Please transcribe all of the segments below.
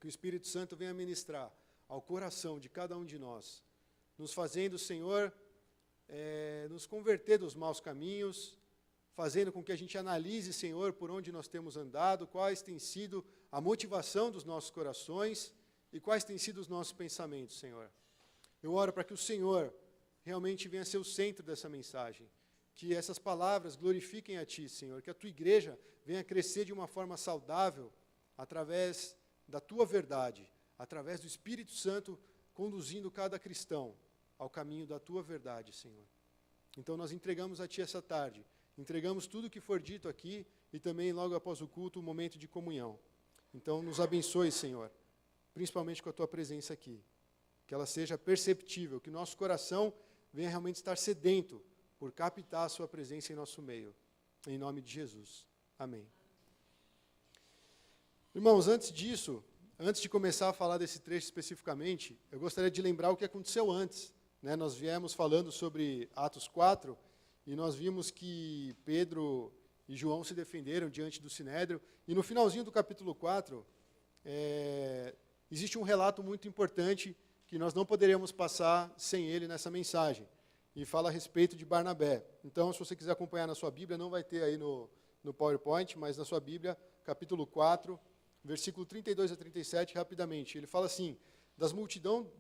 Que o Espírito Santo venha ministrar ao coração de cada um de nós, nos fazendo, Senhor, nos converter dos maus caminhos, fazendo com que a gente analise, Senhor, por onde nós temos andado, quais tem sido a motivação dos nossos corações e quais têm sido os nossos pensamentos, Senhor. Eu oro para que o Senhor realmente venha ser o centro dessa mensagem, que essas palavras glorifiquem a Ti, Senhor, que a Tua igreja venha crescer de uma forma saudável, através da Tua verdade, através do Espírito Santo, conduzindo cada cristão ao caminho da Tua verdade, Senhor. Então nós entregamos a Ti essa tarde, entregamos tudo o que for dito aqui, e também logo após o culto, o momento de comunhão. Então nos abençoe, Senhor, principalmente com a Tua presença aqui, que ela seja perceptível, que o nosso coração venha realmente estar sedento por captar a Sua presença em nosso meio. Em nome de Jesus. Amém. Irmãos, antes disso, antes de começar a falar desse trecho especificamente, eu gostaria de lembrar o que aconteceu antes. Nós viemos falando sobre Atos 4, e nós vimos que Pedro e João se defenderam diante do Sinédrio, e no finalzinho do capítulo 4, existe um relato muito importante que nós não poderíamos passar sem ele nessa mensagem, e fala a respeito de Barnabé. Então, se você quiser acompanhar na sua Bíblia, não vai ter aí no PowerPoint, mas na sua Bíblia, capítulo 4, versículo 32 a 37, rapidamente. Ele fala assim: da multidão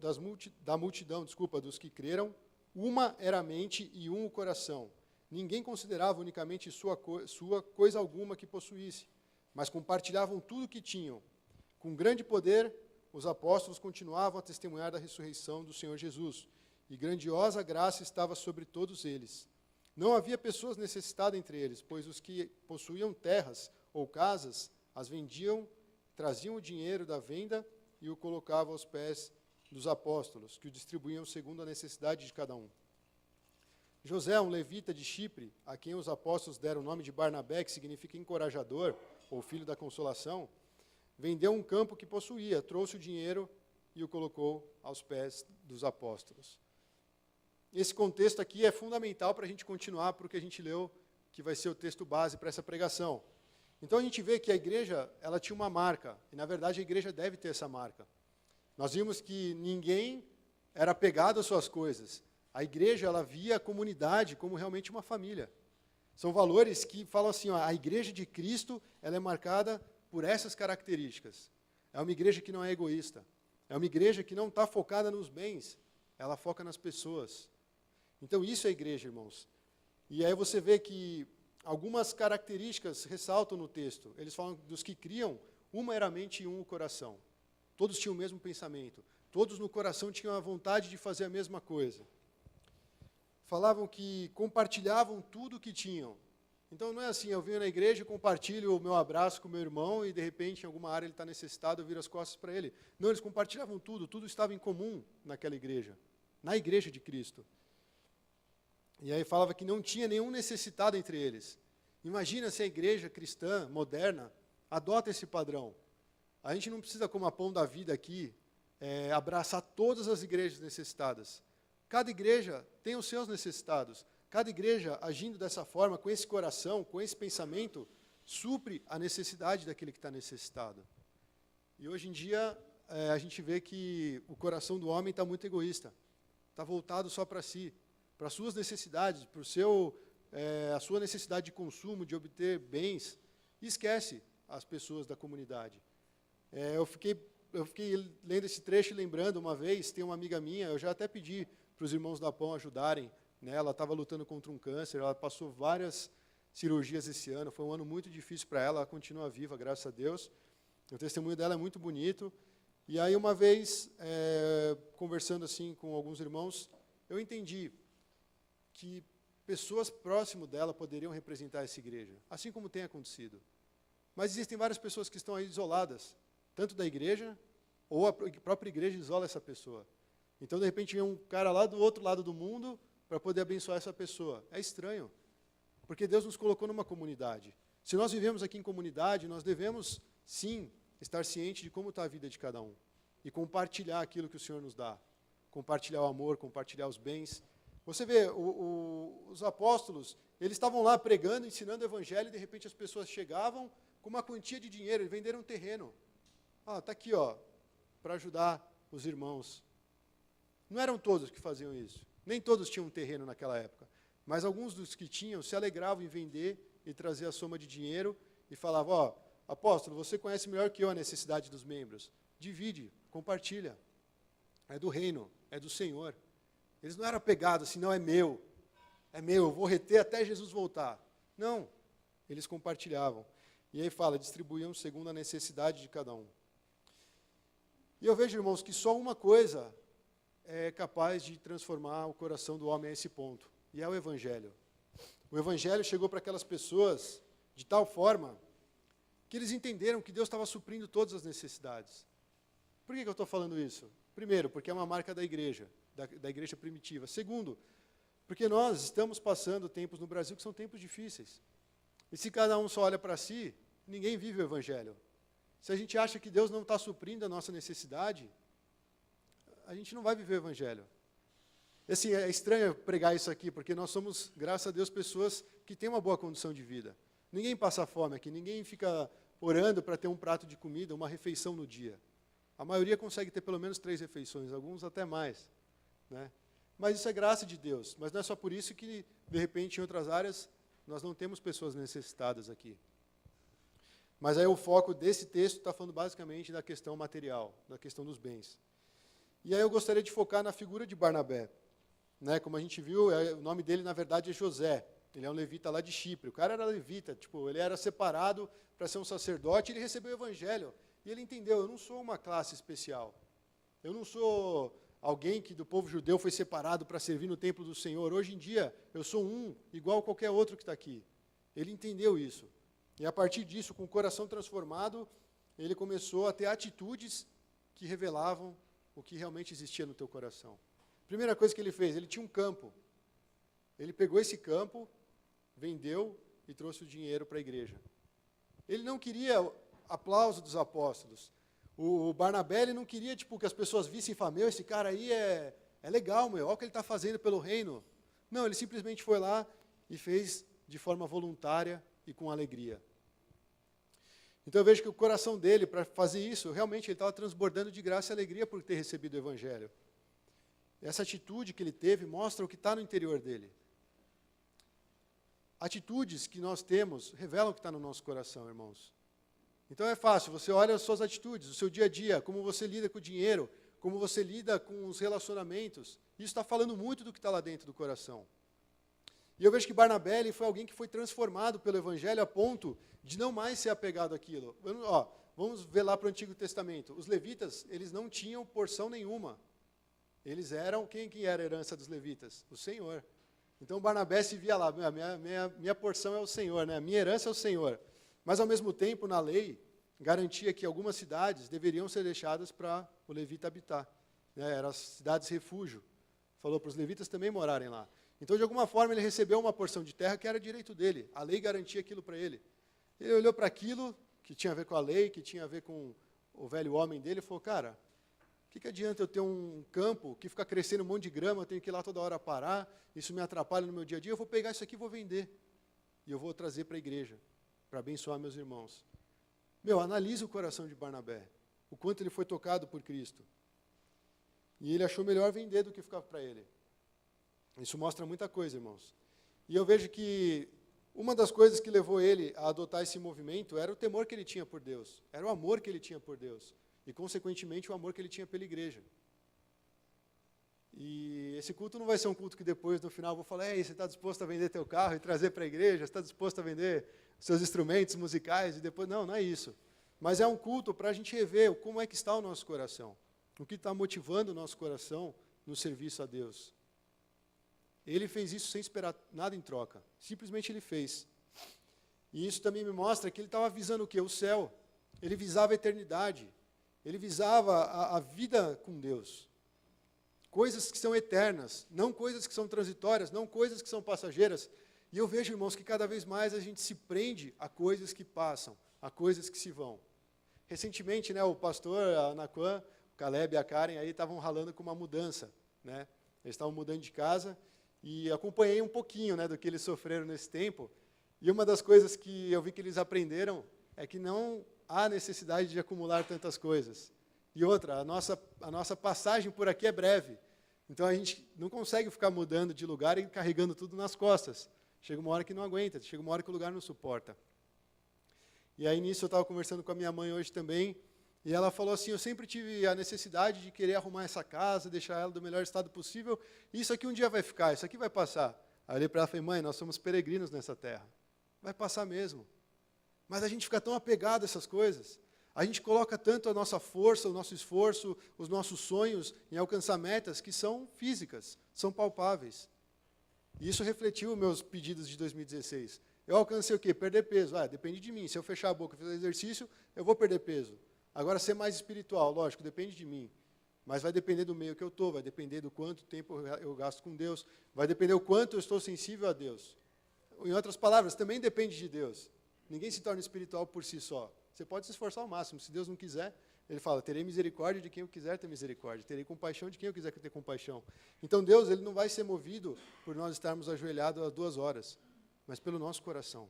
dos que creram, uma era a mente e um o coração. Ninguém considerava unicamente sua coisa alguma que possuísse, mas compartilhavam tudo o que tinham. Com grande poder, os apóstolos continuavam a testemunhar da ressurreição do Senhor Jesus, e grandiosa graça estava sobre todos eles. Não havia pessoas necessitadas entre eles, pois os que possuíam terras ou casas as vendiam, traziam o dinheiro da venda e o colocavam aos pés dos apóstolos, que o distribuíam segundo a necessidade de cada um. José, um levita de Chipre, a quem os apóstolos deram o nome de Barnabé, que significa encorajador, ou filho da consolação, vendeu um campo que possuía, trouxe o dinheiro e o colocou aos pés dos apóstolos. Esse contexto aqui é fundamental para a gente continuar para o que a gente leu, que vai ser o texto base para essa pregação. Então a gente vê que a igreja, ela tinha uma marca, e na verdade a igreja deve ter essa marca. Nós vimos que ninguém era apegado às suas coisas. A igreja, ela via a comunidade como realmente uma família. São valores que falam assim, a igreja de Cristo, ela é marcada por essas características. É uma igreja que não é egoísta. É uma igreja que não está focada nos bens, ela foca nas pessoas. Então isso é a igreja, irmãos. E aí você vê que algumas características ressaltam no texto. Eles falam dos que criam, uma era a mente e um o coração. Todos tinham o mesmo pensamento. Todos no coração tinham a vontade de fazer a mesma coisa. Falavam que compartilhavam tudo o que tinham. Então não é assim, eu venho na igreja e compartilho o meu abraço com o meu irmão e de repente em alguma área ele está necessitado, eu viro as costas para ele. Não, eles compartilhavam tudo estava em comum naquela igreja, na igreja de Cristo. E aí falava que não tinha nenhum necessitado entre eles. Imagina se a igreja cristã, moderna, adota esse padrão. A gente não precisa, como a Pão da Vida aqui, abraçar todas as igrejas necessitadas. Cada igreja tem os seus necessitados. Cada igreja, agindo dessa forma, com esse coração, com esse pensamento, supre a necessidade daquele que está necessitado. E hoje em dia, a gente vê que o coração do homem está muito egoísta. Está voltado só para si, para as suas necessidades, para a sua necessidade de consumo, de obter bens, e esquece as pessoas da comunidade. Eu fiquei lendo esse trecho e lembrando, uma vez, tem uma amiga minha, eu já até pedi para os irmãos da Pão ajudarem, né? Ela estava lutando contra um câncer, ela passou várias cirurgias esse ano, foi um ano muito difícil para ela continua viva, graças a Deus. O testemunho dela é muito bonito. E aí, uma vez, conversando assim com alguns irmãos, eu entendi que pessoas próximo dela poderiam representar essa igreja, assim como tem acontecido. Mas existem várias pessoas que estão aí isoladas, tanto da igreja, ou a própria igreja isola essa pessoa. Então, de repente, vem um cara lá do outro lado do mundo para poder abençoar essa pessoa. É estranho, porque Deus nos colocou numa comunidade. Se nós vivemos aqui em comunidade, nós devemos, sim, estar cientes de como está a vida de cada um. E compartilhar aquilo que o Senhor nos dá. Compartilhar o amor, compartilhar os bens. Você vê, os apóstolos, eles estavam lá pregando, ensinando o evangelho, e de repente as pessoas chegavam com uma quantia de dinheiro, eles venderam um terreno. Está aqui, para ajudar os irmãos. Não eram todos que faziam isso. Nem todos tinham um terreno naquela época. Mas alguns dos que tinham se alegravam em vender e trazer a soma de dinheiro e falavam, ó, apóstolo, você conhece melhor que eu a necessidade dos membros. Divide, compartilha. É do reino, é do Senhor. Eles não eram apegados assim, não, é meu, eu vou reter até Jesus voltar. Não, eles compartilhavam. E aí fala, distribuíam segundo a necessidade de cada um. E eu vejo, irmãos, que só uma coisa é capaz de transformar o coração do homem a esse ponto, e é o Evangelho. O Evangelho chegou para aquelas pessoas de tal forma que eles entenderam que Deus estava suprindo todas as necessidades. Por que eu estou falando isso? Primeiro, porque é uma marca da igreja primitiva. Segundo, porque nós estamos passando tempos no Brasil que são tempos difíceis. E se cada um só olha para si, ninguém vive o Evangelho. Se a gente acha que Deus não está suprindo a nossa necessidade, a gente não vai viver o Evangelho. E, assim, é estranho pregar isso aqui, porque nós somos, graças a Deus, pessoas que têm uma boa condição de vida. Ninguém passa fome aqui, ninguém fica orando para ter um prato de comida, uma refeição no dia. A maioria consegue ter pelo menos 3 refeições, alguns até mais, né? Mas isso é graça de Deus. Mas não é só por isso que, de repente, em outras áreas, nós não temos pessoas necessitadas aqui. Mas aí o foco desse texto está falando basicamente da questão material, da questão dos bens. E aí eu gostaria de focar na figura de Barnabé. Né? Como a gente viu, o nome dele, na verdade, é José. Ele é um levita lá de Chipre. O cara era levita, ele era separado para ser um sacerdote, e ele recebeu o Evangelho. E ele entendeu, eu não sou uma classe especial. Eu não sou alguém que do povo judeu foi separado para servir no templo do Senhor. Hoje em dia, eu sou um, igual qualquer outro que está aqui. Ele entendeu isso. E a partir disso, com o coração transformado, ele começou a ter atitudes que revelavam o que realmente existia no teu coração. Primeira coisa que ele fez, ele tinha um campo. Ele pegou esse campo, vendeu e trouxe o dinheiro para a igreja. Ele não queria aplauso dos apóstolos. O Barnabé ele não queria que as pessoas vissem e falassem, esse cara aí é legal, olha o que ele está fazendo pelo reino. Não, ele simplesmente foi lá e fez de forma voluntária e com alegria. Então eu vejo que o coração dele, para fazer isso, realmente ele estava transbordando de graça e alegria por ter recebido o Evangelho. Essa atitude que ele teve mostra o que está no interior dele. Atitudes que nós temos revelam o que está no nosso coração, irmãos. Então é fácil, você olha as suas atitudes, o seu dia a dia, como você lida com o dinheiro, como você lida com os relacionamentos. Isso está falando muito do que está lá dentro do coração. E eu vejo que Barnabé ele foi alguém que foi transformado pelo Evangelho a ponto de não mais ser apegado àquilo. Vamos ver lá para o Antigo Testamento. Os levitas, eles não tinham porção nenhuma. Eles eram, quem era a herança dos levitas? O Senhor. Então Barnabé se via lá, minha porção é o Senhor, né? A minha herança é o Senhor. Mas ao mesmo tempo, na lei, garantia que algumas cidades deveriam ser deixadas para o levita habitar. Né? Eram as cidades refúgio. Falou para os levitas também morarem lá. Então, de alguma forma, ele recebeu uma porção de terra que era direito dele. A lei garantia aquilo para ele. Ele olhou para aquilo que tinha a ver com a lei, que tinha a ver com o velho homem dele, e falou, cara, o que adianta eu ter um campo que fica crescendo um monte de grama, eu tenho que ir lá toda hora parar, isso me atrapalha no meu dia a dia, eu vou pegar isso aqui e vou vender. E eu vou trazer para a igreja, para abençoar meus irmãos. Analisa o coração de Barnabé, o quanto ele foi tocado por Cristo. E ele achou melhor vender do que ficar para ele. Isso mostra muita coisa, irmãos. E eu vejo que uma das coisas que levou ele a adotar esse movimento era o temor que ele tinha por Deus, era o amor que ele tinha por Deus, e, consequentemente, o amor que ele tinha pela igreja. E esse culto não vai ser um culto que depois, no final, eu vou falar, você está disposto a vender teu carro e trazer para a igreja? Você está disposto a vender seus instrumentos musicais? E depois, não é isso. Mas é um culto para a gente rever como é que está o nosso coração, o que está motivando o nosso coração no serviço a Deus. Ele fez isso sem esperar nada em troca. Simplesmente ele fez. E isso também me mostra que ele estava visando o quê? O céu. Ele visava a eternidade. Ele visava a vida com Deus. Coisas que são eternas, não coisas que são transitórias, não coisas que são passageiras. E eu vejo, irmãos, que cada vez mais a gente se prende a coisas que passam, a coisas que se vão. Recentemente, o pastor, a Anaquan, o Caleb e a Karen aí estavam ralando com uma mudança. Né? Eles estavam mudando de casa. E acompanhei um pouquinho do que eles sofreram nesse tempo. E uma das coisas que eu vi que eles aprenderam é que não há necessidade de acumular tantas coisas. E outra, a nossa passagem por aqui é breve. Então a gente não consegue ficar mudando de lugar e carregando tudo nas costas. Chega uma hora que não aguenta, chega uma hora que o lugar não suporta. E aí nisso eu estava conversando com a minha mãe hoje também, e ela falou assim, eu sempre tive a necessidade de querer arrumar essa casa, deixar ela do melhor estado possível, e isso aqui um dia vai ficar, isso aqui vai passar. Aí eu olhei para ela e falei, mãe, nós somos peregrinos nessa terra. Vai passar mesmo. Mas a gente fica tão apegado a essas coisas. A gente coloca tanto a nossa força, o nosso esforço, os nossos sonhos em alcançar metas que são físicas, são palpáveis. E isso refletiu meus pedidos de 2016. Eu alcancei o quê? Perder peso. Depende de mim. Se eu fechar a boca e fazer exercício, eu vou perder peso. Agora, ser mais espiritual, lógico, depende de mim. Mas vai depender do meio que eu estou, vai depender do quanto tempo eu gasto com Deus, vai depender do quanto eu estou sensível a Deus. Em outras palavras, também depende de Deus. Ninguém se torna espiritual por si só. Você pode se esforçar ao máximo. Se Deus não quiser, ele fala, terei misericórdia de quem eu quiser ter misericórdia, terei compaixão de quem eu quiser ter compaixão. Então Deus, ele não vai ser movido por nós estarmos ajoelhados às 2 horas, mas pelo nosso coração.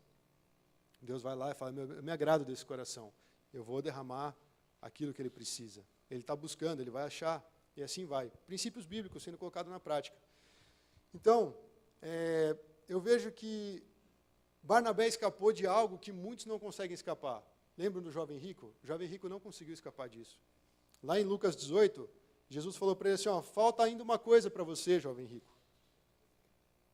Deus vai lá e fala, eu me agrado desse coração, eu vou derramar aquilo que ele precisa. Ele está buscando, ele vai achar, e assim vai. Princípios bíblicos sendo colocados na prática. Então, eu vejo que Barnabé escapou de algo que muitos não conseguem escapar. Lembram do jovem rico? O jovem rico não conseguiu escapar disso. Lá em Lucas 18, Jesus falou para ele assim, falta ainda uma coisa para você, jovem rico.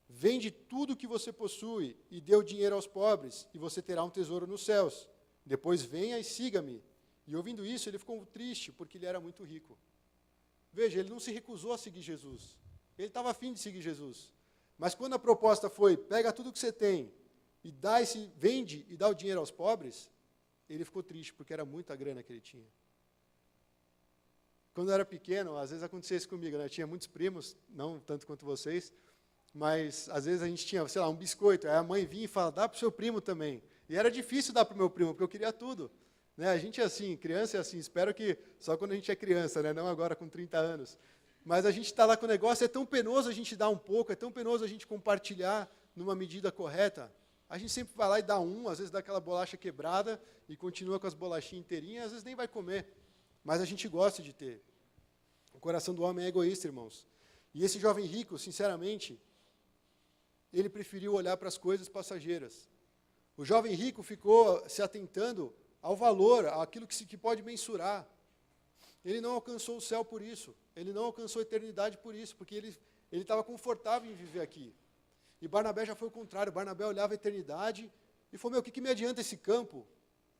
Vende tudo o que você possui e dê o dinheiro aos pobres, e você terá um tesouro nos céus. Depois venha e siga-me. E ouvindo isso, ele ficou triste, porque ele era muito rico. Veja, ele não se recusou a seguir Jesus. Ele estava afim de seguir Jesus. Mas quando a proposta foi, pega tudo que você tem, e vende e dá o dinheiro aos pobres, ele ficou triste, porque era muita grana que ele tinha. Quando eu era pequeno, às vezes acontecia isso comigo, né? Eu tinha muitos primos, não tanto quanto vocês, mas às vezes a gente tinha, sei lá, um biscoito, aí a mãe vinha e falava, dá para o seu primo também. E era difícil dar para o meu primo, porque eu queria tudo. Né? A gente é assim, criança é assim, espero que só quando a gente é criança, né? Não agora com 30 anos. Mas a gente está lá com o negócio, é tão penoso a gente dar um pouco, é tão penoso a gente compartilhar numa medida correta. A gente sempre vai lá e dá às vezes dá aquela bolacha quebrada e continua com as bolachinhas inteirinhas, às vezes nem vai comer. Mas a gente gosta de ter. O coração do homem é egoísta, irmãos. E esse jovem rico, sinceramente, ele preferiu olhar para as coisas passageiras. O jovem rico ficou se atentando ao valor, àquilo que pode mensurar. Ele não alcançou o céu por isso. Ele não alcançou a eternidade por isso, porque ele estava confortável em viver aqui. E Barnabé já foi o contrário. Barnabé olhava a eternidade e falou, o que me adianta esse campo?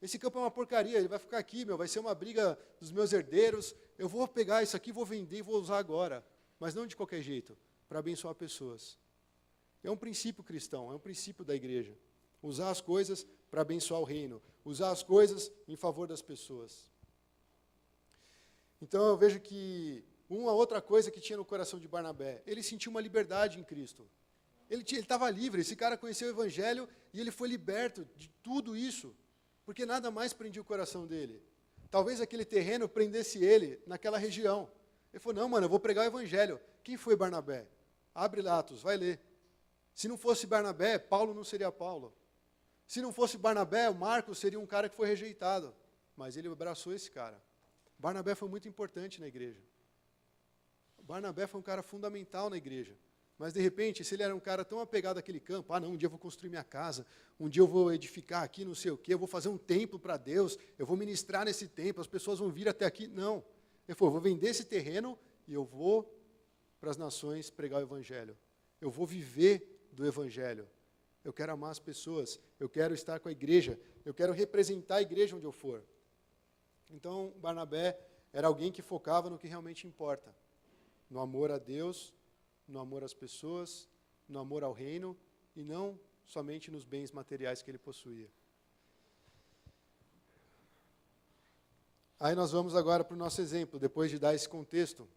Esse campo é uma porcaria, ele vai ficar aqui, vai ser uma briga dos meus herdeiros. Eu vou pegar isso aqui, vou vender e vou usar agora. Mas não de qualquer jeito, para abençoar pessoas. É um princípio cristão, é um princípio da igreja. Usar as coisas para abençoar o reino. Usar as coisas em favor das pessoas. Então eu vejo que uma outra coisa que tinha no coração de Barnabé, ele sentiu uma liberdade em Cristo. Ele estava livre, esse cara conheceu o Evangelho e ele foi liberto de tudo isso, porque nada mais prendia o coração dele. Talvez aquele terreno prendesse ele naquela região. Ele falou, não, eu vou pregar o Evangelho. Quem foi Barnabé? Abre Atos, vai ler. Se não fosse Barnabé, Paulo não seria Paulo. Se não fosse Barnabé, o Marcos seria um cara que foi rejeitado. Mas ele abraçou esse cara. Barnabé foi muito importante na igreja. Barnabé foi um cara fundamental na igreja. Mas, de repente, se ele era um cara tão apegado àquele campo, não, um dia eu vou construir minha casa, um dia eu vou edificar aqui, não sei o quê, eu vou fazer um templo para Deus, eu vou ministrar nesse templo, as pessoas vão vir até aqui. Não. Ele falou, vou vender esse terreno e eu vou para as nações pregar o Evangelho. Eu vou viver do Evangelho. Eu quero amar as pessoas, eu quero estar com a igreja, eu quero representar a igreja onde eu for. Então, Barnabé era alguém que focava no que realmente importa, no amor a Deus, no amor às pessoas, no amor ao reino, e não somente nos bens materiais que ele possuía. Aí nós vamos agora para o nosso exemplo, depois de dar esse contexto.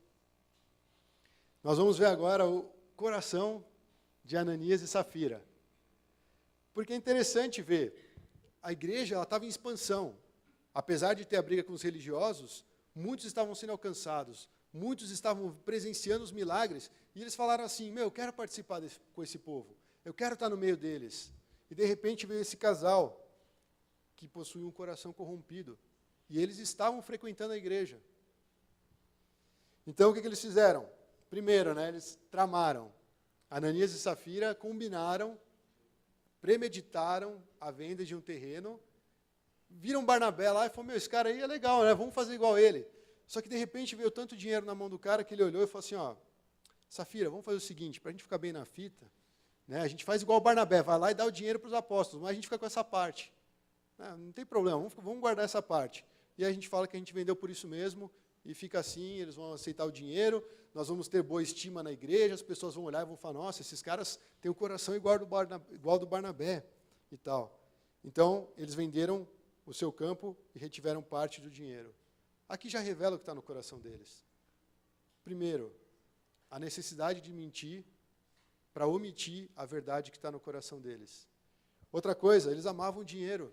Nós vamos ver agora o coração de Ananias e Safira. Porque é interessante ver, a igreja estava em expansão. Apesar de ter a briga com os religiosos, muitos estavam sendo alcançados, muitos estavam presenciando os milagres, e eles falaram assim, eu quero participar com esse povo, eu quero estar no meio deles. E de repente veio esse casal, que possuía um coração corrompido, e eles estavam frequentando a igreja, Então, o que eles fizeram? Primeiro, eles tramaram. Ananias e Safira combinaram, premeditaram a venda de um terreno, viram Barnabé lá e falaram, esse cara aí é legal, vamos fazer igual ele. Só que, de repente, veio tanto dinheiro na mão do cara que ele olhou e falou assim, Safira, vamos fazer o seguinte, para a gente ficar bem na fita, a gente faz igual o Barnabé, vai lá e dá o dinheiro para os apóstolos, mas a gente fica com essa parte. Não tem problema, vamos guardar essa parte. E a gente fala que a gente vendeu por isso mesmo, e fica assim, eles vão aceitar o dinheiro, nós vamos ter boa estima na igreja, as pessoas vão olhar e vão falar, nossa, esses caras têm o coração igual do Barnabé e tal. Então, eles venderam o seu campo e retiveram parte do dinheiro. Aqui já revela o que está no coração deles. Primeiro, a necessidade de mentir para omitir a verdade que está no coração deles. Outra coisa, eles amavam o dinheiro.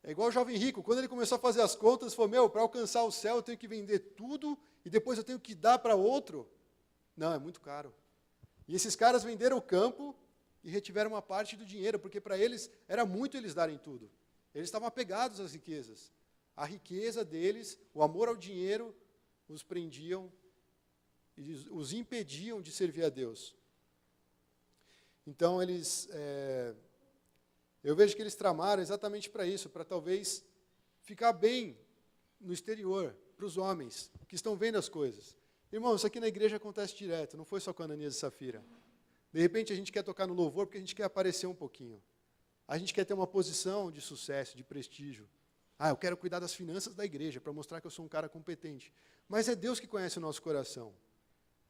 É igual o jovem rico, quando ele começou a fazer as contas, falou, para alcançar o céu eu tenho que vender tudo e depois eu tenho que dar para outro. Não, é muito caro. E esses caras venderam o campo e retiveram uma parte do dinheiro, porque para eles era muito eles darem tudo. Eles estavam apegados às riquezas. A riqueza deles, o amor ao dinheiro, os prendiam e os impediam de servir a Deus. Então, eu vejo que eles tramaram exatamente para isso, para talvez ficar bem no exterior, para os homens que estão vendo as coisas. Irmão, isso aqui na igreja acontece direto, não foi só com Ananias e Safira. De repente a gente quer tocar no louvor porque a gente quer aparecer um pouquinho. A gente quer ter uma posição de sucesso, de prestígio. Eu quero cuidar das finanças da igreja para mostrar que eu sou um cara competente. Mas é Deus que conhece o nosso coração.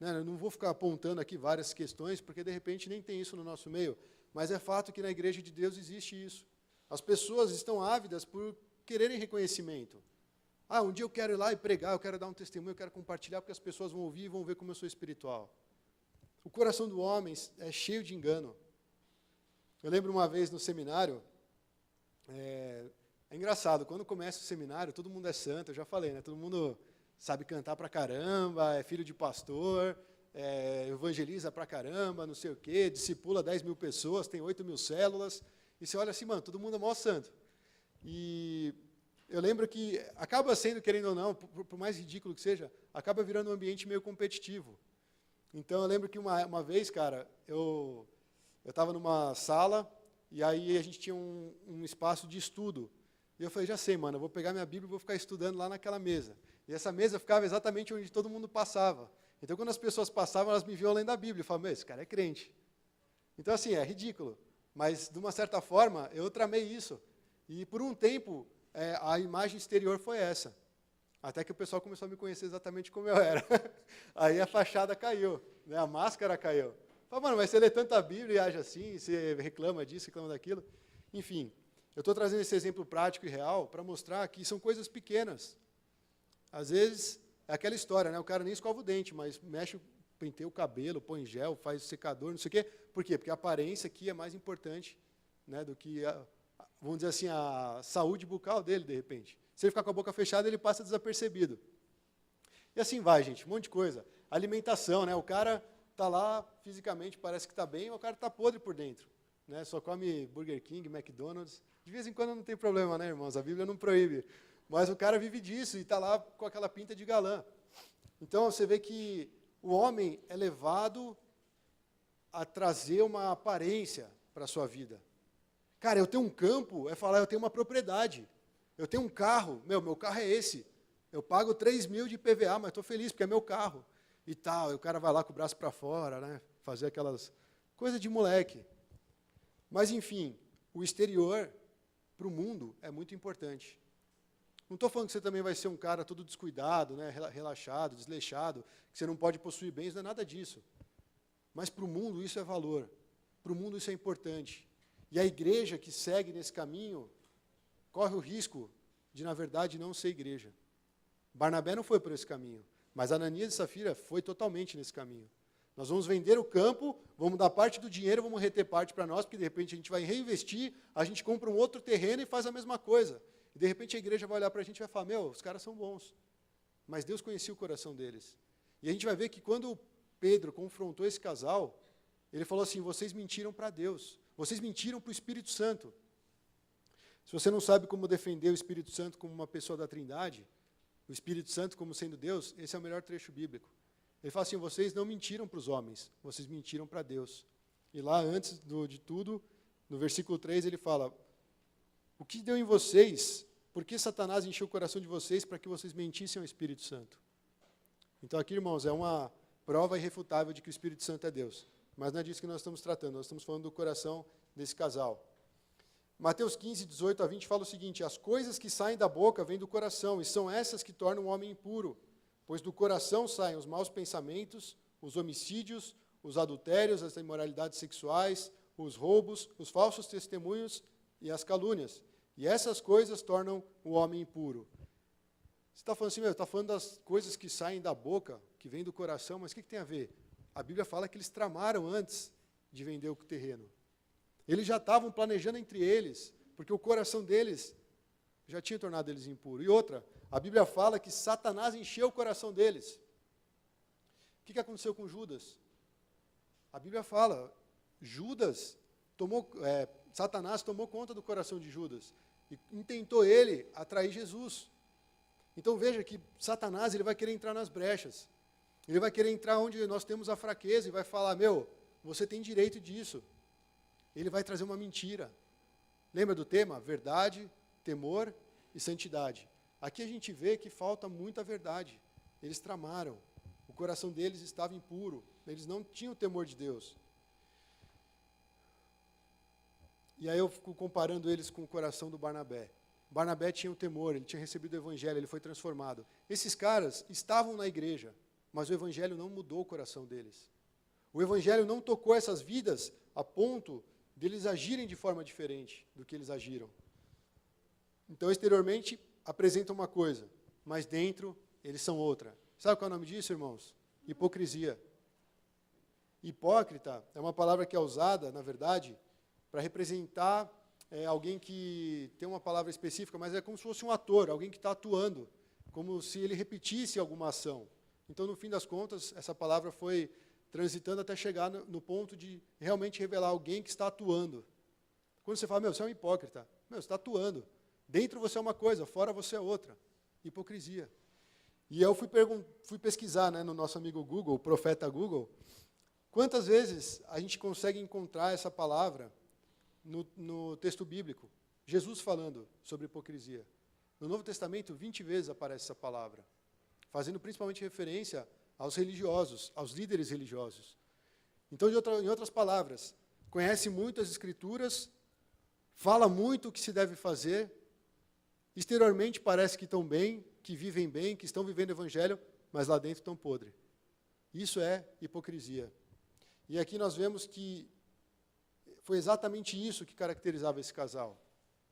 Eu não vou ficar apontando aqui várias questões, porque de repente nem tem isso no nosso meio. Mas é fato que na igreja de Deus existe isso. As pessoas estão ávidas por quererem reconhecimento. Um dia eu quero ir lá e pregar, eu quero dar um testemunho, eu quero compartilhar, porque as pessoas vão ouvir e vão ver como eu sou espiritual. O coração do homem é cheio de engano. Eu lembro uma vez no seminário, é engraçado, quando começa o seminário, todo mundo é santo, eu já falei, todo mundo sabe cantar pra caramba, é filho de pastor, evangeliza pra caramba, não sei o quê, discipula 10 mil pessoas, tem 8 mil células, e você olha assim, todo mundo é mó santo. E eu lembro que acaba sendo, querendo ou não, por mais ridículo que seja, acaba virando um ambiente meio competitivo. Então, eu lembro que uma vez, cara, eu estava numa sala, e aí a gente tinha um espaço de estudo. E eu falei, já sei, eu vou pegar minha Bíblia e vou ficar estudando lá naquela mesa. E essa mesa ficava exatamente onde todo mundo passava. Então, quando as pessoas passavam, elas me viam lendo a Bíblia. Eu falava, esse cara é crente. Então, assim, é ridículo. Mas, de uma certa forma, eu tramei isso. E, por um tempo, a imagem exterior foi essa. Até que o pessoal começou a me conhecer exatamente como eu era. Aí a fachada caiu, a máscara caiu. Falei, mas você lê tanta Bíblia e age assim, você reclama disso, reclama daquilo. Enfim, eu estou trazendo esse exemplo prático e real para mostrar que são coisas pequenas. Às vezes, é aquela história, o cara nem escova o dente, mas penteia o cabelo, põe gel, faz secador, não sei o quê. Por quê? Porque a aparência aqui é mais importante do que, vamos dizer assim, a saúde bucal dele, de repente. Se ele ficar com a boca fechada, ele passa desapercebido. E assim vai, gente, um monte de coisa. Alimentação, o cara está lá, fisicamente parece que está bem, mas o cara está podre por dentro. Só come Burger King, McDonald's. De vez em quando não tem problema, irmãos? A Bíblia não proíbe. Mas o cara vive disso e está lá com aquela pinta de galã. Então, você vê que o homem é levado a trazer uma aparência para a sua vida. Cara, eu tenho um campo, é falar, eu tenho uma propriedade. Eu tenho um carro, meu carro é esse. Eu pago 3 mil de IPVA, mas estou feliz, porque é meu carro. E tal, e o cara vai lá com o braço para fora, fazer aquelas coisas de moleque. Mas, enfim, o exterior, para o mundo, é muito importante. Não estou falando que você também vai ser um cara todo descuidado, relaxado, desleixado, que você não pode possuir bens, não é nada disso. Mas para o mundo isso é valor. Para o mundo isso é importante. E a igreja que segue nesse caminho corre o risco de, na verdade, não ser igreja. Barnabé não foi por esse caminho, mas Ananias e Safira foi totalmente nesse caminho. Nós vamos vender o campo, vamos dar parte do dinheiro, vamos reter parte para nós, porque de repente a gente vai reinvestir, a gente compra um outro terreno e faz a mesma coisa. E de repente a igreja vai olhar para a gente e vai falar, os caras são bons. Mas Deus conhecia o coração deles. E a gente vai ver que quando Pedro confrontou esse casal, ele falou assim, vocês mentiram para Deus, vocês mentiram para o Espírito Santo. Se você não sabe como defender o Espírito Santo como uma pessoa da Trindade, o Espírito Santo como sendo Deus, esse é o melhor trecho bíblico. Ele fala assim, vocês não mentiram para os homens, vocês mentiram para Deus. E lá, antes de tudo, no versículo 3, ele fala, o que deu em vocês, por que Satanás encheu o coração de vocês para que vocês mentissem ao Espírito Santo? Então aqui, irmãos, é uma prova irrefutável de que o Espírito Santo é Deus. Mas não é disso que nós estamos tratando, nós estamos falando do coração desse casal. Mateus 15, 18 a 20 fala o seguinte, as coisas que saem da boca vêm do coração, e são essas que tornam o homem impuro. Pois do coração saem os maus pensamentos, os homicídios, os adultérios, as imoralidades sexuais, os roubos, os falsos testemunhos e as calúnias. E essas coisas tornam o homem impuro. Você está falando assim, está falando das coisas que saem da boca, que vêm do coração, mas o que tem a ver? A Bíblia fala que eles tramaram antes de vender o terreno. Eles já estavam planejando entre eles, porque o coração deles já tinha tornado eles impuros. E outra, a Bíblia fala que Satanás encheu o coração deles. O que aconteceu com Judas? A Bíblia fala, Satanás tomou conta do coração de Judas e intentou ele atrair Jesus. Então veja que Satanás ele vai querer entrar nas brechas. Ele vai querer entrar onde nós temos a fraqueza e vai falar, você tem direito disso. Ele vai trazer uma mentira. Lembra do tema? Verdade, temor e santidade. Aqui a gente vê que falta muita verdade. Eles tramaram. O coração deles estava impuro. Eles não tinham temor de Deus. E aí eu fico comparando eles com o coração do Barnabé. Barnabé tinha o temor, ele tinha recebido o evangelho, ele foi transformado. Esses caras estavam na igreja, mas o evangelho não mudou o coração deles. O evangelho não tocou essas vidas a ponto deles agirem de forma diferente do que eles agiram. Então, exteriormente, apresentam uma coisa, mas dentro, eles são outra. Sabe qual é o nome disso, irmãos? Hipocrisia. Hipócrita é uma palavra que é usada, na verdade, para representar alguém que tem uma palavra específica, mas é como se fosse um ator, alguém que está atuando, como se ele repetisse alguma ação. Então, no fim das contas, essa palavra foi transitando até chegar no ponto de realmente revelar alguém que está atuando. Quando você fala, você é um hipócrita, você está atuando. Dentro você é uma coisa, fora você é outra. Hipocrisia. E eu fui pesquisar no nosso amigo Google, o profeta Google, quantas vezes a gente consegue encontrar essa palavra no texto bíblico. Jesus falando sobre hipocrisia. No Novo Testamento, 20 vezes aparece essa palavra, fazendo principalmente referência aos religiosos, aos líderes religiosos. Então, em outras palavras, conhece muito as Escrituras, fala muito o que se deve fazer, exteriormente parece que estão bem, que vivem bem, que estão vivendo o Evangelho, mas lá dentro estão podres. Isso é hipocrisia. E aqui nós vemos que foi exatamente isso que caracterizava esse casal.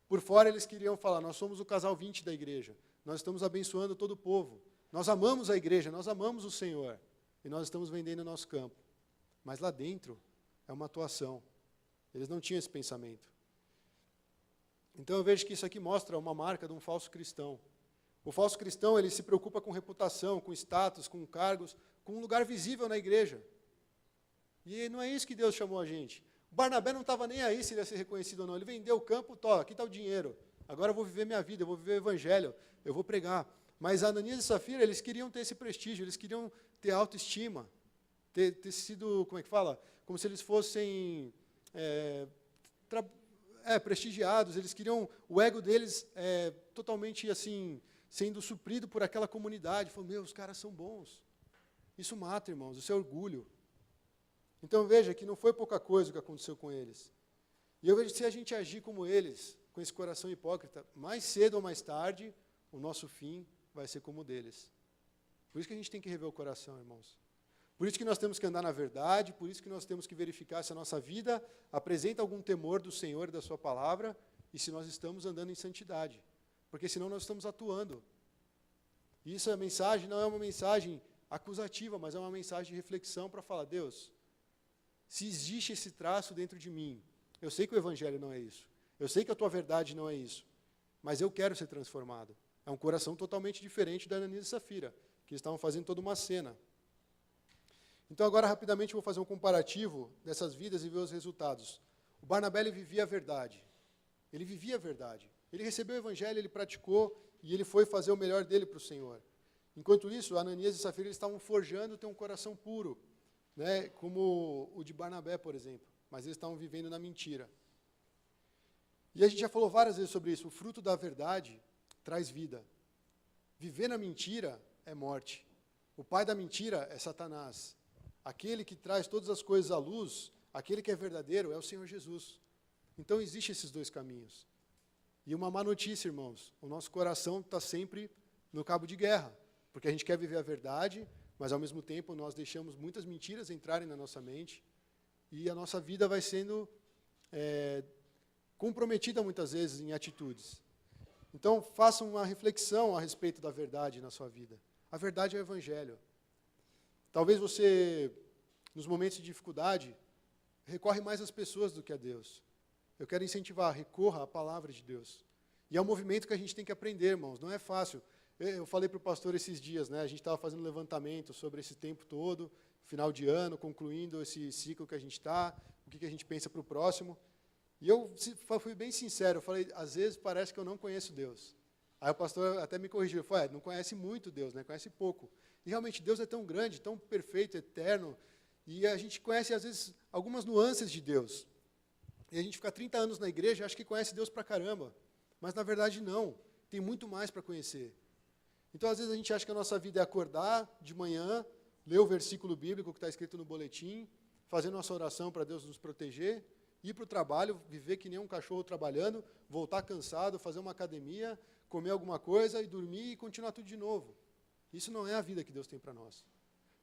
Por fora eles queriam falar, nós somos o casal 20 da igreja, nós estamos abençoando todo o povo, nós amamos a igreja, nós amamos o Senhor, e nós estamos vendendo o nosso campo. Mas lá dentro é uma atuação. Eles não tinham esse pensamento. Então eu vejo que isso aqui mostra uma marca de um falso cristão. O falso cristão, ele se preocupa com reputação, com status, com cargos, com um lugar visível na igreja. E não é isso que Deus chamou a gente. O Barnabé não estava nem aí se ele ia ser reconhecido ou não. Ele vendeu o campo, aqui está o dinheiro. Agora eu vou viver minha vida, eu vou viver o evangelho, eu vou pregar. Mas Ananias e Safira, eles queriam ter esse prestígio, eles queriam ter autoestima, ter sido, como se eles fossem prestigiados, eles queriam, o ego deles totalmente assim, sendo suprido por aquela comunidade. Falaram, os caras são bons. Isso mata, irmãos, isso é orgulho. Então veja que não foi pouca coisa o que aconteceu com eles. E eu vejo que se a gente agir como eles, com esse coração hipócrita, mais cedo ou mais tarde, o nosso fim vai ser como o deles. Por isso que a gente tem que rever o coração, irmãos. Por isso que nós temos que andar na verdade, por isso que nós temos que verificar se a nossa vida apresenta algum temor do Senhor e da sua palavra, e se nós estamos andando em santidade. Porque senão nós estamos atuando. E isso, a mensagem não é uma mensagem acusativa, mas é uma mensagem de reflexão para falar, Deus, se existe esse traço dentro de mim, eu sei que o evangelho não é isso, eu sei que a tua verdade não é isso, mas eu quero ser transformado. É um coração totalmente diferente da Ananias e Safira, que estavam fazendo toda uma cena. Então agora rapidamente eu vou fazer um comparativo dessas vidas e ver os resultados. O Barnabé ele vivia a verdade. Ele vivia a verdade. Ele recebeu o evangelho, ele praticou e ele foi fazer o melhor dele para o Senhor. Enquanto isso, Ananias e Safira eles estavam forjando ter um coração puro, né, como o de Barnabé, por exemplo. Mas eles estavam vivendo na mentira. E a gente já falou várias vezes sobre isso. O fruto da verdade traz vida. Viver na mentira é morte. O pai da mentira é Satanás. Aquele que traz todas as coisas à luz, aquele que é verdadeiro, é o Senhor Jesus. Então, existem esses dois caminhos. E uma má notícia, irmãos, o nosso coração está sempre no cabo de guerra, porque a gente quer viver a verdade, mas, ao mesmo tempo, nós deixamos muitas mentiras entrarem na nossa mente, e a nossa vida vai sendo comprometida, muitas vezes, em atitudes. Então, façam uma reflexão a respeito da verdade na sua vida. A verdade é o Evangelho. Talvez você, nos momentos de dificuldade, recorre mais às pessoas do que a Deus. Eu quero incentivar, recorra à palavra de Deus. E é um movimento que a gente tem que aprender, irmãos, não é fácil. Eu falei para o pastor esses dias, né, a gente estava fazendo um levantamento sobre esse tempo todo, final de ano, concluindo esse ciclo que a gente está, o que a gente pensa para o próximo. E eu fui bem sincero, eu falei, às vezes parece que eu não conheço Deus. Aí o pastor até me corrigiu, falou, não conhece muito Deus, né, conhece pouco. E realmente Deus é tão grande, tão perfeito, eterno, e a gente conhece, às vezes, algumas nuances de Deus. E a gente fica 30 anos na igreja e acha que conhece Deus pra caramba. Mas, na verdade, não. Tem muito mais para conhecer. Então, às vezes, a gente acha que a nossa vida é acordar de manhã, ler o versículo bíblico que está escrito no boletim, fazer nossa oração para Deus nos proteger, ir para o trabalho, viver que nem um cachorro trabalhando, voltar cansado, fazer uma academia, comer alguma coisa e dormir e continuar tudo de novo. Isso não é a vida que Deus tem para nós.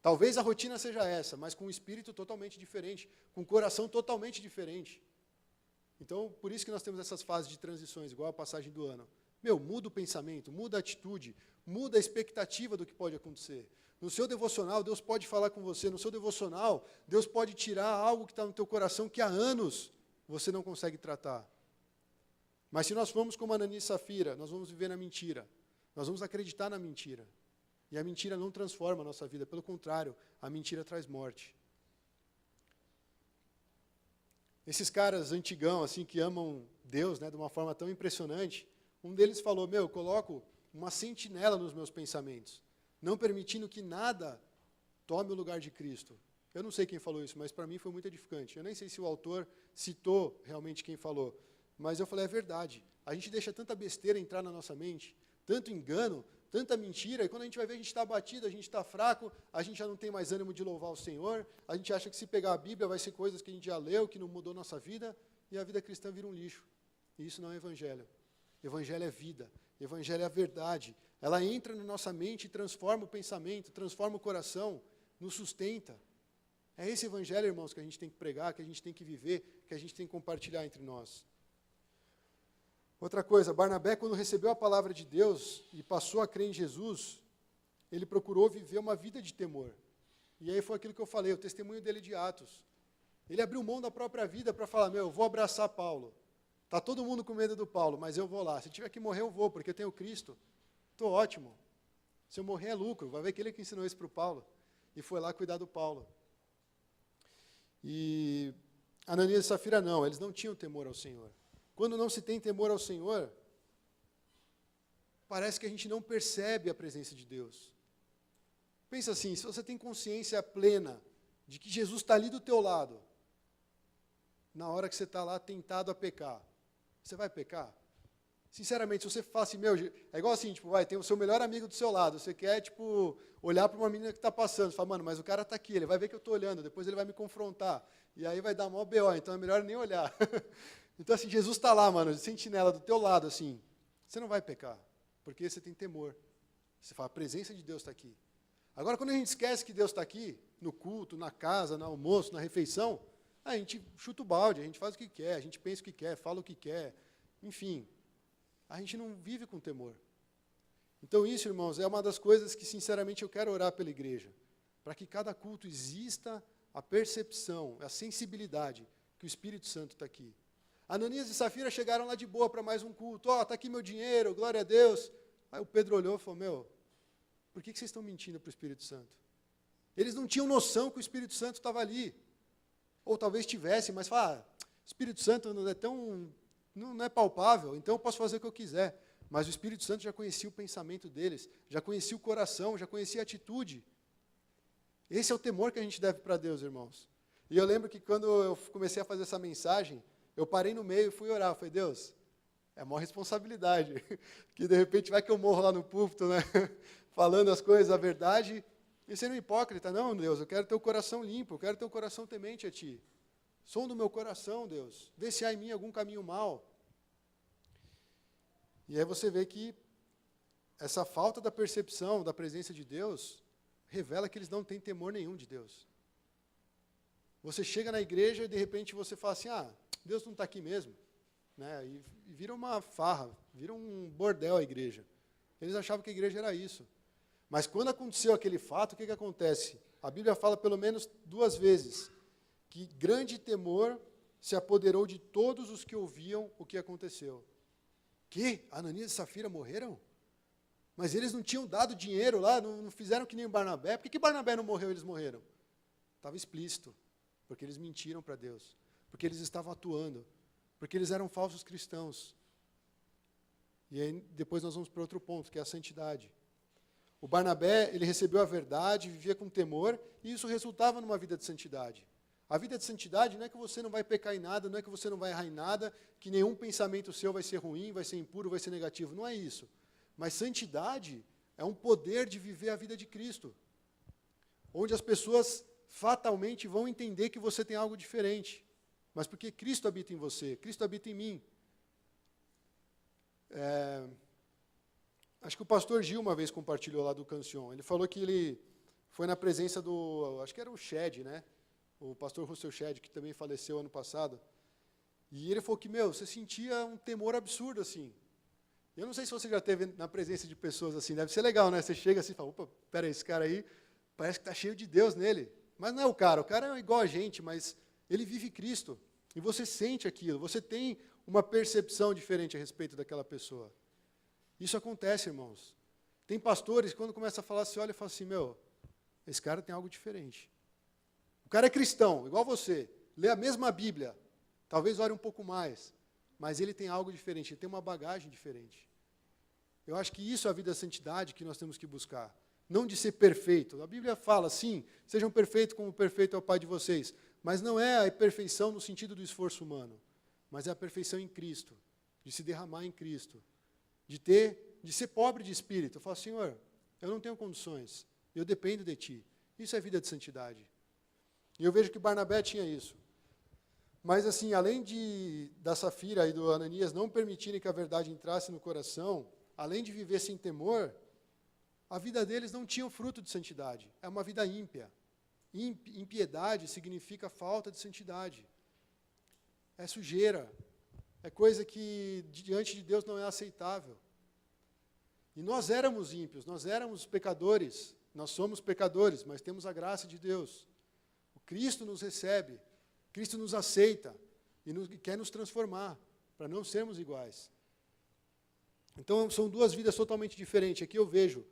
Talvez a rotina seja essa, mas com um espírito totalmente diferente, com um coração totalmente diferente. Então, por isso que nós temos essas fases de transições, igual a passagem do ano. Muda o pensamento, muda a atitude, muda a expectativa do que pode acontecer. No seu devocional, Deus pode falar com você. No seu devocional, Deus pode tirar algo que está no teu coração que há anos você não consegue tratar. Mas se nós formos como Ananias e Safira, nós vamos viver na mentira. Nós vamos acreditar na mentira. E a mentira não transforma a nossa vida. Pelo contrário, a mentira traz morte. Esses caras antigão, assim, que amam Deus, né, de uma forma tão impressionante, um deles falou, eu coloco uma sentinela nos meus pensamentos, não permitindo que nada tome o lugar de Cristo. Eu não sei quem falou isso, mas para mim foi muito edificante. Eu nem sei se o autor citou realmente quem falou, mas eu falei, é verdade. A gente deixa tanta besteira entrar na nossa mente, tanto engano, tanta mentira, e quando a gente vai ver, a gente está abatido, a gente está fraco, a gente já não tem mais ânimo de louvar o Senhor, a gente acha que se pegar a Bíblia vai ser coisas que a gente já leu, que não mudou nossa vida, e a vida cristã vira um lixo. E isso não é evangelho. Evangelho é vida, evangelho é a verdade. Ela entra na nossa mente e transforma o pensamento, transforma o coração, nos sustenta. É esse evangelho, irmãos, que a gente tem que pregar, que a gente tem que viver, que a gente tem que compartilhar entre nós. Outra coisa, Barnabé, quando recebeu a palavra de Deus e passou a crer em Jesus, ele procurou viver uma vida de temor. E aí foi aquilo que eu falei, o testemunho dele de Atos. Ele abriu mão da própria vida para falar, eu vou abraçar Paulo. Está todo mundo com medo do Paulo, mas eu vou lá. Se tiver que morrer, eu vou, porque eu tenho Cristo. Estou ótimo. Se eu morrer é lucro. Vai ver que ele que ensinou isso para o Paulo. E foi lá cuidar do Paulo. E Ananias e Safira não, eles não tinham temor ao Senhor. Quando não se tem temor ao Senhor, parece que a gente não percebe a presença de Deus. Pensa assim, se você tem consciência plena de que Jesus está ali do teu lado, na hora que você está lá tentado a pecar, você vai pecar? Sinceramente, se você fala assim, é igual assim, tem o seu melhor amigo do seu lado, você quer, olhar para uma menina que está passando, você fala, mas o cara está aqui, ele vai ver que eu estou olhando, depois ele vai me confrontar, e aí vai dar mó BO, então é melhor nem olhar. Então, assim, Jesus está lá, de sentinela do teu lado, assim, você não vai pecar, porque você tem temor. Você fala, a presença de Deus está aqui. Agora, quando a gente esquece que Deus está aqui, no culto, na casa, no almoço, na refeição, a gente chuta o balde, a gente faz o que quer, a gente pensa o que quer, fala o que quer, enfim, a gente não vive com temor. Então, isso, irmãos, é uma das coisas que, sinceramente, eu quero orar pela igreja, para que cada culto exista a percepção, a sensibilidade que o Espírito Santo está aqui. Ananias e Safira chegaram lá de boa para mais um culto. Está aqui meu dinheiro, glória a Deus. Aí o Pedro olhou e falou, por que vocês estão mentindo para o Espírito Santo? Eles não tinham noção que o Espírito Santo estava ali. Ou talvez tivessem, mas o Espírito Santo não é palpável, então eu posso fazer o que eu quiser. Mas o Espírito Santo já conhecia o pensamento deles, já conhecia o coração, já conhecia a atitude. Esse é o temor que a gente deve para Deus, irmãos. E eu lembro que quando eu comecei a fazer essa mensagem, eu parei no meio e fui orar. Eu falei, Deus, é a maior responsabilidade, que de repente vai que eu morro lá no púlpito, né? Falando as coisas, a verdade, e sendo hipócrita. Não, Deus, eu quero ter o coração limpo, eu quero ter o coração temente a Ti. Som do meu coração, Deus, vê se há em mim algum caminho mau. E aí você vê que essa falta da percepção da presença de Deus revela que eles não têm temor nenhum de Deus. Você chega na igreja e de repente você fala assim, Deus não está aqui mesmo. Né? E vira uma farra, vira um bordel a igreja. Eles achavam que a igreja era isso. Mas quando aconteceu aquele fato, o que acontece? A Bíblia fala pelo menos 2 vezes que grande temor se apoderou de todos os que ouviam o que aconteceu. Que? Ananias e Safira morreram? Mas eles não tinham dado dinheiro lá, não fizeram que nem o Barnabé. Por que Barnabé não morreu e eles morreram? Estava explícito, porque eles mentiram para Deus, porque eles estavam atuando, porque eles eram falsos cristãos. E aí depois nós vamos para outro ponto, que é a santidade. O Barnabé, ele recebeu a verdade, vivia com temor, e isso resultava numa vida de santidade. A vida de santidade não é que você não vai pecar em nada, não é que você não vai errar em nada, que nenhum pensamento seu vai ser ruim, vai ser impuro, vai ser negativo. Não é isso. Mas santidade é um poder de viver a vida de Cristo, onde as pessoas fatalmente vão entender que você tem algo diferente, mas porque Cristo habita em você, Cristo habita em mim. Acho que o pastor Gil uma vez compartilhou lá do Cancion. Ele falou que ele foi na presença do, acho que era o Shed, né? O pastor Russell Shedd, que também faleceu ano passado. E ele falou que, você sentia um temor absurdo, assim. Eu não sei se você já teve na presença de pessoas assim, deve ser legal, né? Você chega assim e fala, opa, peraí, esse cara aí parece que está cheio de Deus nele. Mas não é o cara é igual a gente, mas ele vive Cristo. E você sente aquilo, você tem uma percepção diferente a respeito daquela pessoa. Isso acontece, irmãos. Tem pastores que quando começa a falar, você olha e fala assim, esse cara tem algo diferente. O cara é cristão, igual você, lê a mesma Bíblia, talvez ore um pouco mais, mas ele tem algo diferente, ele tem uma bagagem diferente. Eu acho que isso é a vida da santidade que nós temos que buscar. Não de ser perfeito. A Bíblia fala, sim, sejam perfeitos como perfeito é o Pai de vocês, mas não é a perfeição no sentido do esforço humano, mas é a perfeição em Cristo, de se derramar em Cristo, de ser pobre de espírito. Eu falo, Senhor, eu não tenho condições, eu dependo de Ti. Isso é vida de santidade. E eu vejo que Barnabé tinha isso. Mas, assim, além da Safira e do Ananias não permitirem que a verdade entrasse no coração, além de viver sem temor, a vida deles não tinha o fruto de santidade. É uma vida ímpia. Impiedade significa falta de santidade. É sujeira. É coisa que diante de Deus não é aceitável. E nós éramos ímpios, nós éramos pecadores. Nós somos pecadores, mas temos a graça de Deus. Cristo nos recebe, Cristo nos aceita e quer nos transformar, para não sermos iguais. Então, são 2 vidas totalmente diferentes. Aqui eu vejo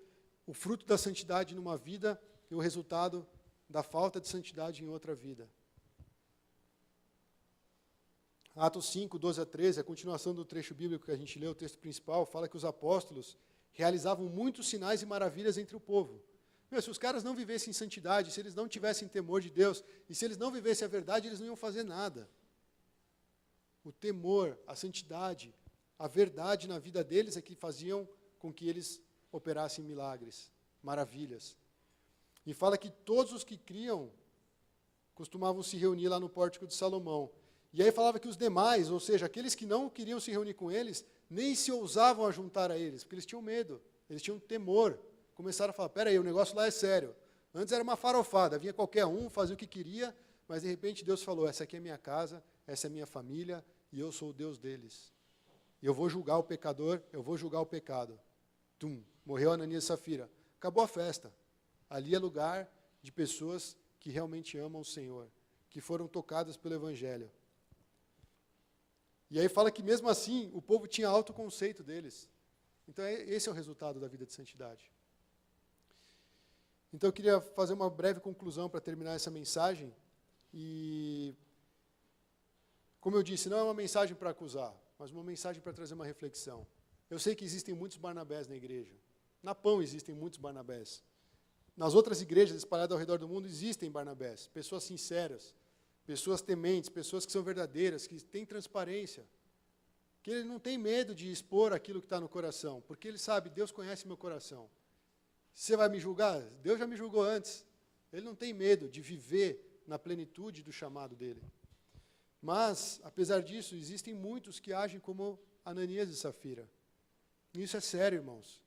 o fruto da santidade numa vida e o resultado da falta de santidade em outra vida. Atos 5, 12 a 13, a continuação do trecho bíblico que a gente leu, o texto principal, fala que os apóstolos realizavam muitos sinais e maravilhas entre o povo. Se os caras não vivessem em santidade, se eles não tivessem temor de Deus, e se eles não vivessem a verdade, eles não iam fazer nada. O temor, a santidade, a verdade na vida deles é que faziam com que eles operassem milagres, maravilhas. E fala que todos os que criam costumavam se reunir lá no pórtico de Salomão. E aí falava que os demais, ou seja, aqueles que não queriam se reunir com eles, nem se ousavam a juntar a eles, porque eles tinham medo, eles tinham temor. Começaram a falar, peraí, o negócio lá é sério. Antes era uma farofada, vinha qualquer um, fazia o que queria, mas de repente Deus falou, essa aqui é minha casa, essa é minha família, e eu sou o Deus deles. E eu vou julgar o pecador, eu vou julgar o pecado. Morreu Ananias e Safira. Acabou a festa. Ali é lugar de pessoas que realmente amam o Senhor, que foram tocadas pelo Evangelho. E aí fala que mesmo assim, o povo tinha autoconceito deles. Então esse é o resultado da vida de santidade. Então eu queria fazer uma breve conclusão para terminar essa mensagem. E, como eu disse, não é uma mensagem para acusar, mas uma mensagem para trazer uma reflexão. Eu sei que existem muitos Barnabés na igreja. Na Pão existem muitos Barnabés. Nas outras igrejas espalhadas ao redor do mundo existem Barnabés. Pessoas sinceras, pessoas tementes, pessoas que são verdadeiras, que têm transparência. Que ele não tem medo de expor aquilo que está no coração, porque ele sabe, Deus conhece meu coração. Você vai me julgar? Deus já me julgou antes. Ele não tem medo de viver na plenitude do chamado dele. Mas, apesar disso, existem muitos que agem como Ananias e Safira. E isso é sério, irmãos.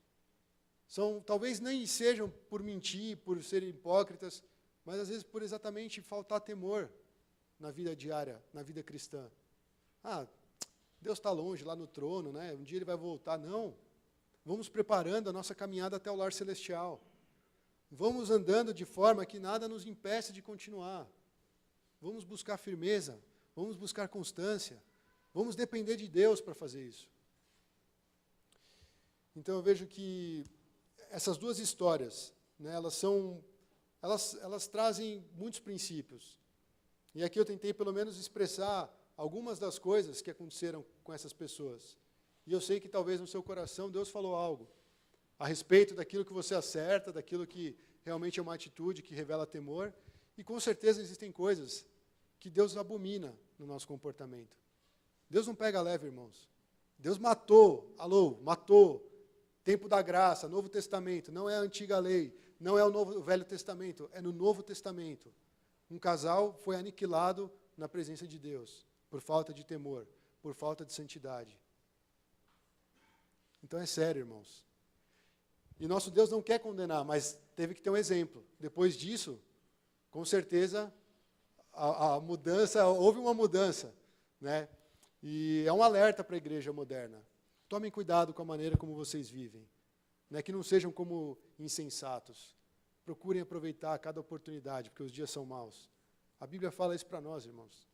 Talvez nem sejam por mentir, por serem hipócritas, mas às vezes por exatamente faltar temor na vida diária, na vida cristã. Deus está longe, lá no trono, né? Um dia ele vai voltar. Não. Vamos preparando a nossa caminhada até o lar celestial. Vamos andando de forma que nada nos impeça de continuar. Vamos buscar firmeza, vamos buscar constância, vamos depender de Deus para fazer isso. Então eu vejo que essas duas histórias, né, elas trazem muitos princípios. E aqui eu tentei pelo menos expressar algumas das coisas que aconteceram com essas pessoas. E eu sei que talvez no seu coração Deus falou algo a respeito daquilo que você acerta, daquilo que realmente é uma atitude que revela temor. E com certeza existem coisas que Deus abomina no nosso comportamento. Deus não pega leve, irmãos. Deus matou, matou. Tempo da graça, Novo Testamento, não é a antiga lei, não é o Velho Testamento, é no Novo Testamento. Um casal foi aniquilado na presença de Deus, por falta de temor, por falta de santidade. Então é sério, irmãos. E nosso Deus não quer condenar, mas teve que ter um exemplo. Depois disso, com certeza, a mudança, houve uma mudança, né? E é um alerta para a igreja moderna. Tomem cuidado com a maneira como vocês vivem, né? Que não sejam como insensatos. Procurem aproveitar cada oportunidade, porque os dias são maus. A Bíblia fala isso para nós, irmãos.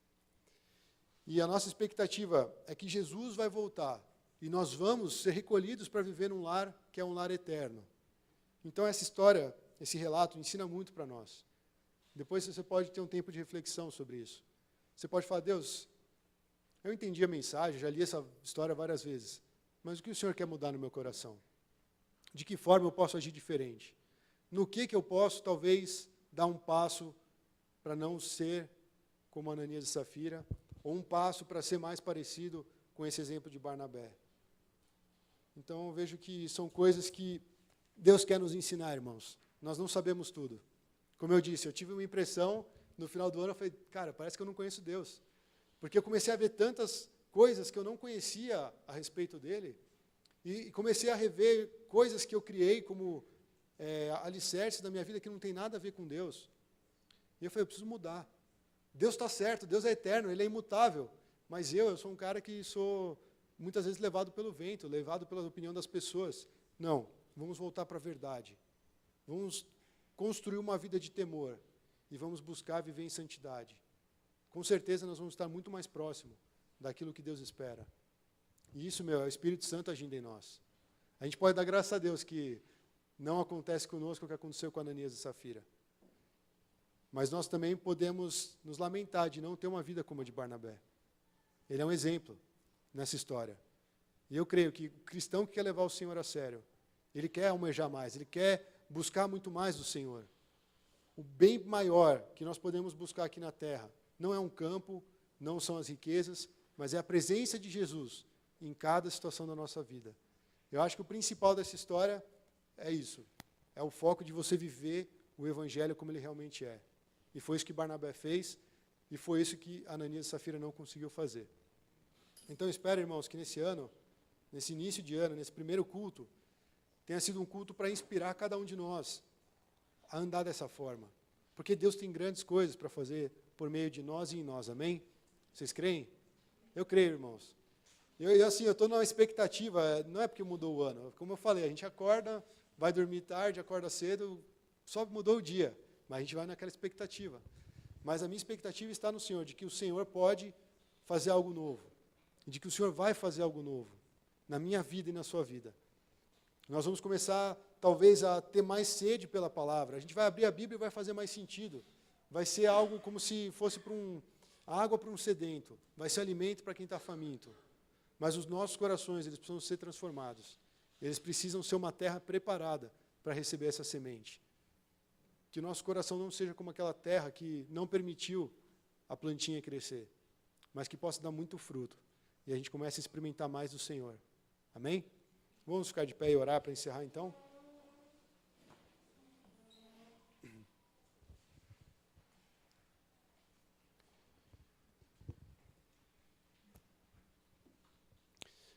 E a nossa expectativa é que Jesus vai voltar e nós vamos ser recolhidos para viver num lar que é um lar eterno. Então essa história, esse relato ensina muito para nós. Depois você pode ter um tempo de reflexão sobre isso. Você pode falar: Deus, eu entendi a mensagem, já li essa história várias vezes, mas o que o Senhor quer mudar no meu coração? De que forma eu posso agir diferente? No que eu posso, talvez, dar um passo para não ser como Ananias e Safira, ou um passo para ser mais parecido com esse exemplo de Barnabé? Então, eu vejo que são coisas que Deus quer nos ensinar, irmãos. Nós não sabemos tudo. Como eu disse, eu tive uma impressão, no final do ano, eu falei: cara, parece que eu não conheço Deus. Porque eu comecei a ver tantas coisas que eu não conhecia a respeito dele, e comecei a rever coisas que eu criei como alicerces da minha vida que não tem nada a ver com Deus. E eu falei: eu preciso mudar. Deus está certo, Deus é eterno, Ele é imutável, mas eu sou um cara que sou muitas vezes levado pelo vento, levado pela opinião das pessoas. Não, vamos voltar para a verdade. Vamos construir uma vida de temor e vamos buscar viver em santidade. Com certeza nós vamos estar muito mais próximo daquilo que Deus espera. E isso, é o Espírito Santo agindo em nós. A gente pode dar graças a Deus que não acontece conosco o que aconteceu com Ananias e Safira. Mas nós também podemos nos lamentar de não ter uma vida como a de Barnabé. Ele é um exemplo nessa história. E eu creio que o cristão que quer levar o Senhor a sério, ele quer almejar mais, ele quer buscar muito mais do Senhor. O bem maior que nós podemos buscar aqui na terra não é um campo, não são as riquezas, mas é a presença de Jesus em cada situação da nossa vida. Eu acho que o principal dessa história é isso. É o foco de você viver o Evangelho como ele realmente é. E foi isso que Barnabé fez, e foi isso que Ananias e Safira não conseguiu fazer. Então, eu espero, irmãos, que nesse ano, nesse início de ano, nesse primeiro culto, tenha sido um culto para inspirar cada um de nós a andar dessa forma. Porque Deus tem grandes coisas para fazer por meio de nós e em nós, amém? Vocês creem? Eu creio, irmãos. Eu estou numa expectativa, não é porque mudou o ano, como eu falei, a gente acorda, vai dormir tarde, acorda cedo, só mudou o dia, mas a gente vai naquela expectativa. Mas a minha expectativa está no Senhor, de que o Senhor pode fazer algo novo, de que o Senhor vai fazer algo novo, na minha vida e na sua vida. Nós vamos começar, talvez, a ter mais sede pela palavra. A gente vai abrir a Bíblia e vai fazer mais sentido. Vai ser algo como se fosse água para um sedento. Vai ser alimento para quem está faminto. Mas os nossos corações, eles precisam ser transformados. Eles precisam ser uma terra preparada para receber essa semente. Que o nosso coração não seja como aquela terra que não permitiu a plantinha crescer, mas que possa dar muito fruto. E a gente comece a experimentar mais do Senhor. Amém? Vamos ficar de pé e orar para encerrar então?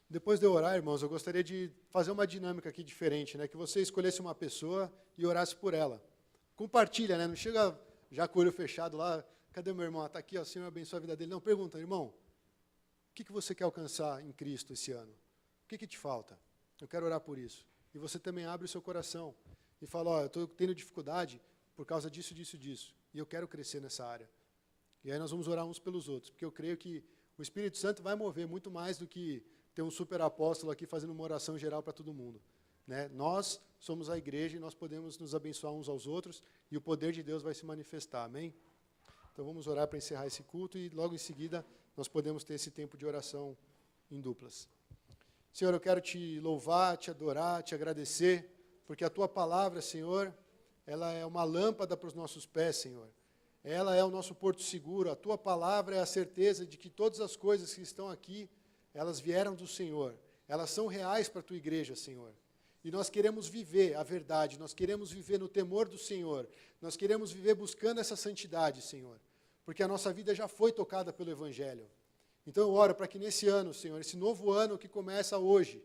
Depois de eu orar, irmãos, eu gostaria de fazer uma dinâmica aqui diferente, né? Que você escolhesse uma pessoa e orasse por ela. Compartilha, né? Não chega já com o olho fechado lá, cadê meu irmão? Está aqui, ó, o Senhor abençoa a vida dele. Não, pergunta, irmão, o que você quer alcançar em Cristo esse ano? O que te falta? Eu quero orar por isso. E você também abre o seu coração e fala, ó, eu estou tendo dificuldade por causa disso, disso, disso. E eu quero crescer nessa área. E aí nós vamos orar uns pelos outros, porque eu creio que o Espírito Santo vai mover muito mais do que ter um super apóstolo aqui fazendo uma oração geral para todo mundo. Né? Nós somos a igreja e nós podemos nos abençoar uns aos outros e o poder de Deus vai se manifestar. Amém? Então vamos orar para encerrar esse culto e logo em seguida nós podemos ter esse tempo de oração em duplas. Senhor, eu quero te louvar, te adorar, te agradecer, porque a tua palavra, Senhor, ela é uma lâmpada para os nossos pés, Senhor. Ela é o nosso porto seguro. A tua palavra é a certeza de que todas as coisas que estão aqui, elas vieram do Senhor. Elas são reais para a tua igreja, Senhor. E nós queremos viver a verdade, nós queremos viver no temor do Senhor. Nós queremos viver buscando essa santidade, Senhor. Porque a nossa vida já foi tocada pelo Evangelho. Então eu oro para que nesse ano, Senhor, esse novo ano que começa hoje,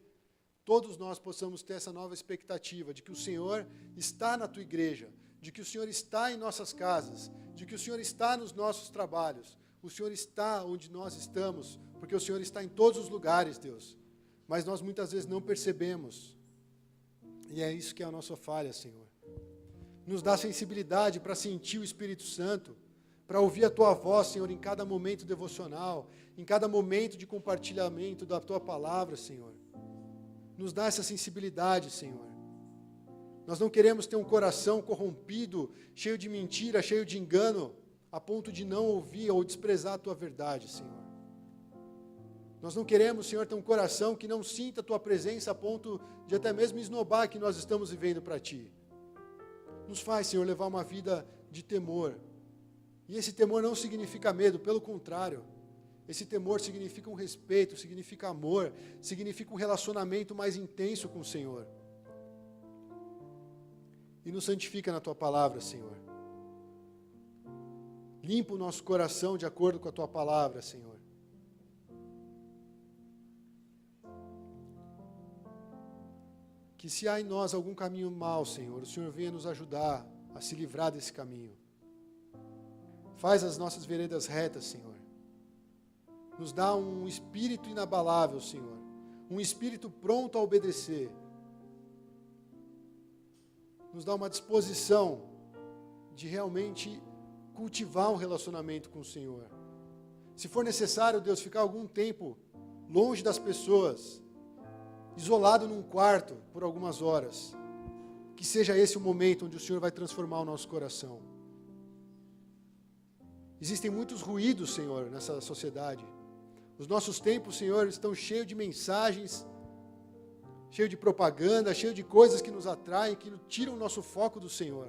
todos nós possamos ter essa nova expectativa de que o Senhor está na tua igreja, de que o Senhor está em nossas casas, de que o Senhor está nos nossos trabalhos, o Senhor está onde nós estamos, porque o Senhor está em todos os lugares, Deus. Mas nós muitas vezes não percebemos. E é isso que é a nossa falha, Senhor. Nos dá sensibilidade para sentir o Espírito Santo, para ouvir a tua voz, Senhor, em cada momento devocional, em cada momento de compartilhamento da tua palavra, Senhor. Nos dá essa sensibilidade, Senhor. Nós não queremos ter um coração corrompido, cheio de mentira, cheio de engano, a ponto de não ouvir ou desprezar a tua verdade, Senhor. Nós não queremos, Senhor, ter um coração que não sinta a tua presença a ponto de até mesmo esnobar que nós estamos vivendo para ti. Nos faz, Senhor, levar uma vida de temor. E esse temor não significa medo, pelo contrário. Esse temor significa um respeito, significa amor, significa um relacionamento mais intenso com o Senhor. E nos santifica na tua palavra, Senhor. Limpa o nosso coração de acordo com a tua palavra, Senhor. Que se há em nós algum caminho mau, Senhor, o Senhor venha nos ajudar a se livrar desse caminho. Faz as nossas veredas retas, Senhor. Nos dá um espírito inabalável, Senhor. Um espírito pronto a obedecer. Nos dá uma disposição de realmente cultivar um relacionamento com o Senhor. Se for necessário, Deus, ficar algum tempo longe das pessoas, isolado num quarto por algumas horas, que seja esse o momento onde o Senhor vai transformar o nosso coração. Existem muitos ruídos, Senhor, nessa sociedade. Os nossos tempos, Senhor, estão cheios de mensagens, cheios de propaganda, cheios de coisas que nos atraem, que tiram o nosso foco do Senhor.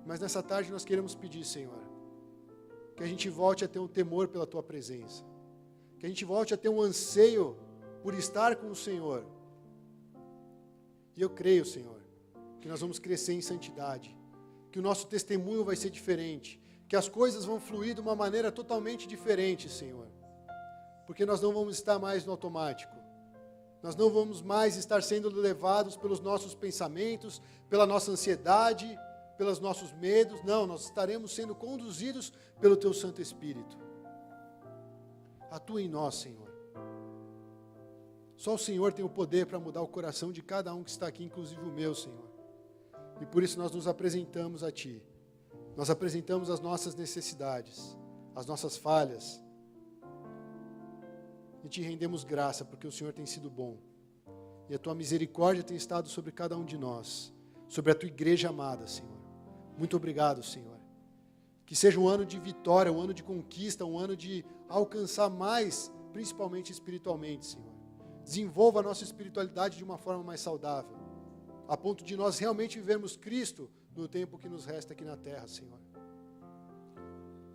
Mas nessa tarde nós queremos pedir, Senhor, que a gente volte a ter um temor pela Tua presença, que a gente volte a ter um anseio por estar com o Senhor. E eu creio, Senhor, que nós vamos crescer em santidade, que o nosso testemunho vai ser diferente, que as coisas vão fluir de uma maneira totalmente diferente, Senhor. Porque nós não vamos estar mais no automático. Nós não vamos mais estar sendo levados pelos nossos pensamentos, pela nossa ansiedade, pelos nossos medos. Não, nós estaremos sendo conduzidos pelo Teu Santo Espírito. Atua em nós, Senhor. Só o Senhor tem o poder para mudar o coração de cada um que está aqui, inclusive o meu, Senhor. E por isso nós nos apresentamos a Ti. Nós apresentamos as nossas necessidades, as nossas falhas. E Te rendemos graça, porque o Senhor tem sido bom. E a Tua misericórdia tem estado sobre cada um de nós, sobre a Tua igreja amada, Senhor. Muito obrigado, Senhor. Que seja um ano de vitória, um ano de conquista, um ano de alcançar mais principalmente espiritualmente, Senhor. Desenvolva a nossa espiritualidade de uma forma mais saudável, a ponto de nós realmente vivermos Cristo no tempo que nos resta aqui na terra, Senhor.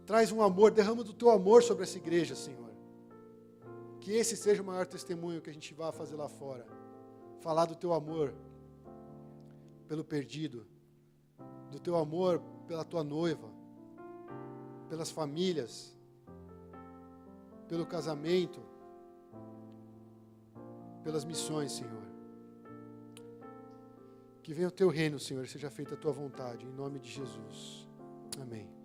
Traz um amor, derrama do teu amor sobre essa igreja, Senhor. Que esse seja o maior testemunho que a gente vá fazer lá fora. Falar do teu amor pelo perdido, do teu amor pela tua noiva, pelas famílias, pelo casamento, pelas missões, Senhor. Que venha o teu reino, Senhor, e seja feita a tua vontade, em nome de Jesus. Amém.